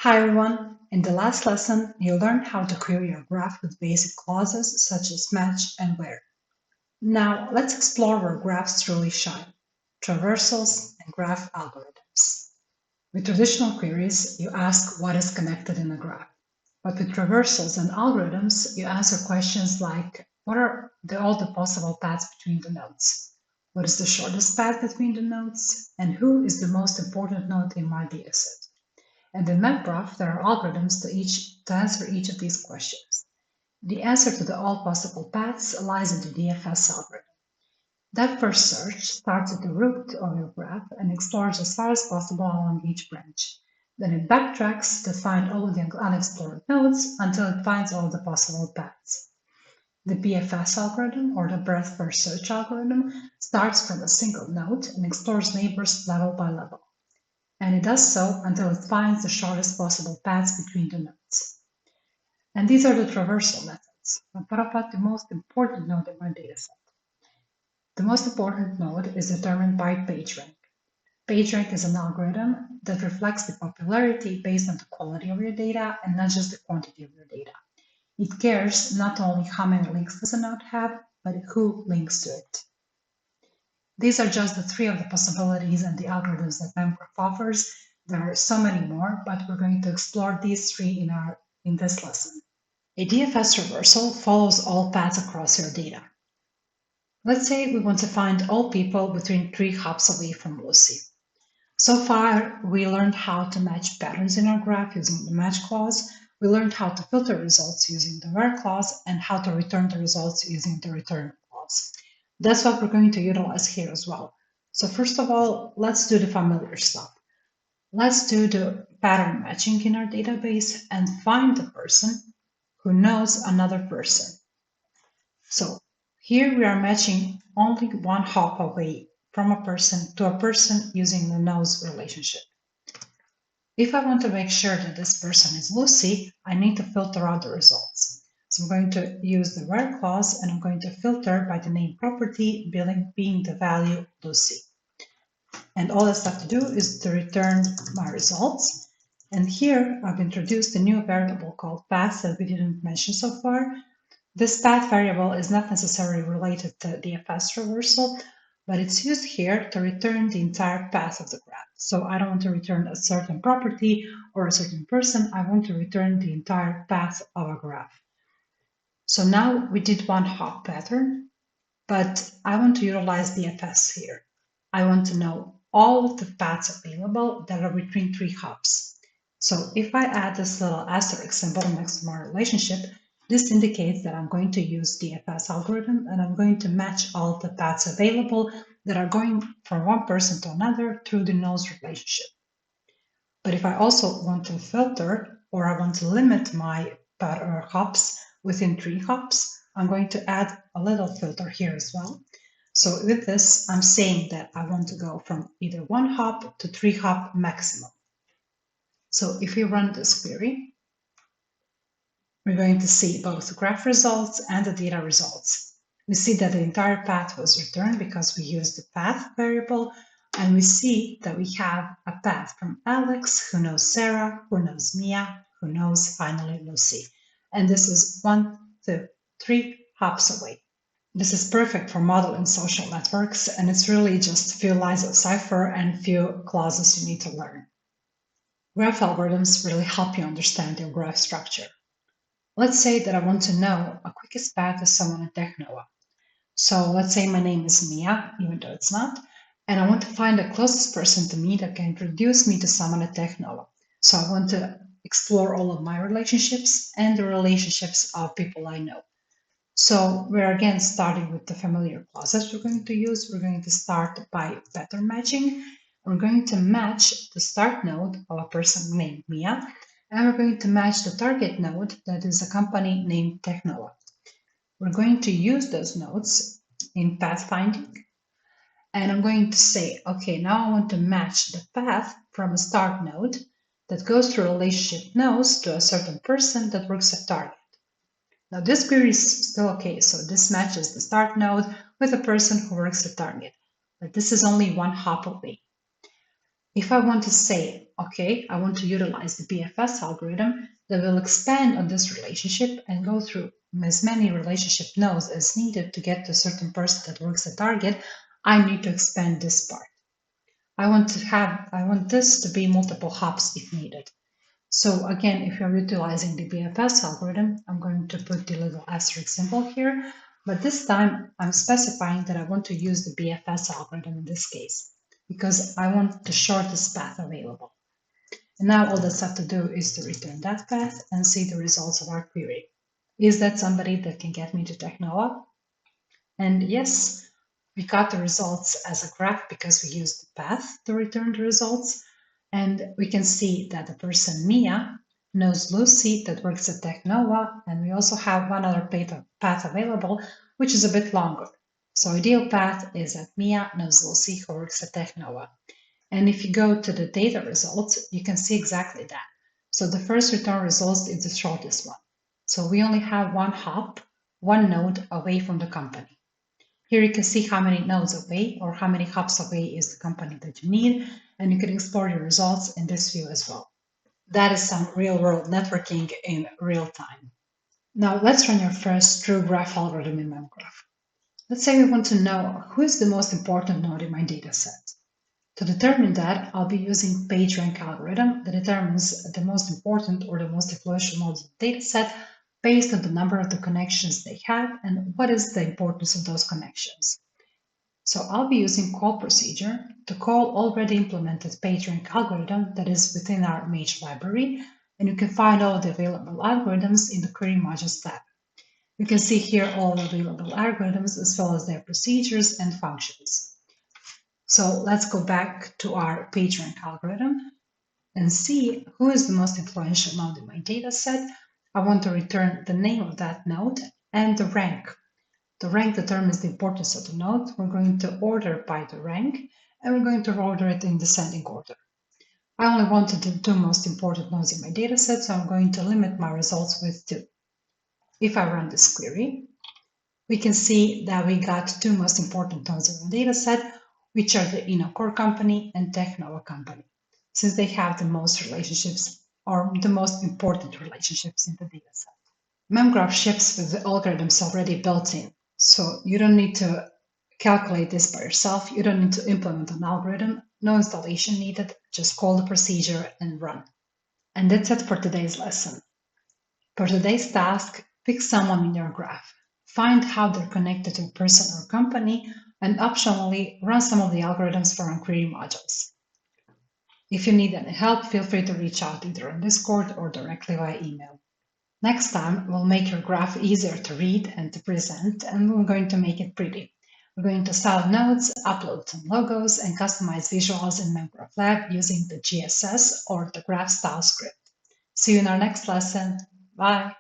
Hi everyone! In the last lesson, you learned how to query your graph with basic clauses such as match and where. Now, let's explore where graphs truly shine: traversals and graph algorithms. With traditional queries, you ask what is connected in a graph. But with traversals and algorithms, you answer questions like what are all the possible paths between the nodes? What is the shortest path between the nodes? And who is the most important node in my dataset? And in Memgraph, there are algorithms to answer each of these questions. The answer to the all possible paths lies in the DFS algorithm. That first search starts at the root of your graph and explores as far as possible along each branch. Then it backtracks to find all of the unexplored nodes until it finds all the possible paths. The BFS algorithm, or the breadth first search algorithm, starts from a single node and explores neighbors level by level. And it does so until it finds the shortest possible paths between the nodes. And these are the traversal methods. But what about the most important node in my dataset? The most important node is determined by PageRank. PageRank is an algorithm that reflects the popularity based on the quality of your data and not just the quantity of your data. It cares not only how many links does a node have, but who links to it. These are just the three of the possibilities and the algorithms that Memgraph offers. There are so many more, but we're going to explore these three in this lesson. A DFS traversal follows all paths across your data. Let's say we want to find all people between 3 hops away from Lucy. So far, we learned how to match patterns in our graph using the match clause. We learned how to filter results using the where clause and how to return the results using the return clause. That's what we're going to utilize here as well. So first of all, let's do the familiar stuff. Let's do the pattern matching in our database and find the person who knows another person. So here we are matching only one hop away from a person to a person using the knows relationship. If I want to make sure that this person is Lucy, I need to filter out the results. So I'm going to use the where clause and I'm going to filter by the name property being the value Lucy. And all that's left to do is to return my results. And here I've introduced a new variable called path that we didn't mention so far. This path variable is not necessarily related to DFS traversal, but it's used here to return the entire path of the graph. So I don't want to return a certain property or a certain person. I want to return the entire path of a graph. So now we did one hop pattern, but I want to utilize DFS here. I want to know all of the paths available that are between 3 hops. So if I add this little asterisk symbol next to my relationship, this indicates that I'm going to use DFS algorithm and I'm going to match all of the paths available that are going from one person to another through the knows relationship. But if I also want to filter or I want to limit my hops within 3 hops, I'm going to add a little filter here as well. So with this, I'm saying that I want to go from either 1 hop to 3 hop maximum. So if we run this query, we're going to see both the graph results and the data results. We see that the entire path was returned because we used the path variable, and we see that we have a path from Alex, who knows Sarah, who knows Mia, who knows finally Lucy. And this is 1, 2, 3 hops away. This is perfect for modeling social networks, and it's really just a few lines of Cypher and a few clauses you need to learn. Graph algorithms really help you understand your graph structure. Let's say that I want to know a quickest path to someone at TechNova. So let's say my name is Mia, even though it's not, and I want to find the closest person to me that can introduce me to someone at TechNova. So I want to explore all of my relationships and the relationships of people I know. So we're again starting with the familiar clauses we're going to use. We're going to start by pattern matching. We're going to match the start node of a person named Mia, and we're going to match the target node that is a company named TechNova. We're going to use those nodes in pathfinding, and I'm going to say, okay, now I want to match the path from a start node that goes through relationship nodes to a certain person that works at target. Now this query is still okay, so this matches the start node with a person who works at target, but this is only 1 hop away. If I want to say okay, I want to utilize the BFS algorithm that will expand on this relationship and go through as many relationship nodes as needed to get to a certain person that works at target, I need to expand this part. I want this to be multiple hops if needed. So again, if you're utilizing the BFS algorithm, I'm going to put the little asterisk symbol here, but this time I'm specifying that I want to use the BFS algorithm in this case, because I want the shortest path available. And now all that's left to do is to return that path and see the results of our query. Is that somebody that can get me to Technoa? And yes, we got the results as a graph because we used the path to return the results. And we can see that the person Mia knows Lucy that works at Technova, and we also have one other path available, which is a bit longer. So ideal path is that Mia knows Lucy who works at Technova. And if you go to the data results, you can see exactly that. So the first return result is the shortest one. So we only have one hop, one node away from the company. Here you can see how many nodes away or how many hops away is the company that you need, and you can explore your results in this view as well. That is some real-world networking in real time. Now let's run your first true graph algorithm in Memgraph. Let's say we want to know who is the most important node in my dataset. To determine that, I'll be using PageRank algorithm that determines the most important or the most influential nodes in the dataset based on the number of the connections they have and what is the importance of those connections. So I'll be using call procedure to call already implemented PageRank algorithm that is within our MAGE library, and you can find all the available algorithms in the Query Modules tab. You can see here all the available algorithms as well as their procedures and functions. So let's go back to our PageRank algorithm and see who is the most influential node in my data set. I want to return the name of that node and the rank. The rank determines the importance of the node. We're going to order by the rank, and we're going to order it in descending order. I only wanted the two most important nodes in my data set, so I'm going to limit my results with 2. If I run this query, we can see that we got 2 most important nodes in the data set, which are the InnoCore company and Technova company, since they have the most relationships or the most important relationships in the data set. Memgraph ships with the algorithms already built in, so you don't need to calculate this by yourself. You don't need to implement an algorithm. No installation needed. Just call the procedure and run. And that's it for today's lesson. For today's task, pick someone in your graph. Find how they're connected to a person or company, and optionally run some of the algorithms for query modules. If you need any help, feel free to reach out either on Discord or directly via email. Next time, we'll make your graph easier to read and to present, and we're going to make it pretty. We're going to style nodes, upload some logos, and customize visuals in Memgraph Lab using the GSS or the graph style script. See you in our next lesson. Bye.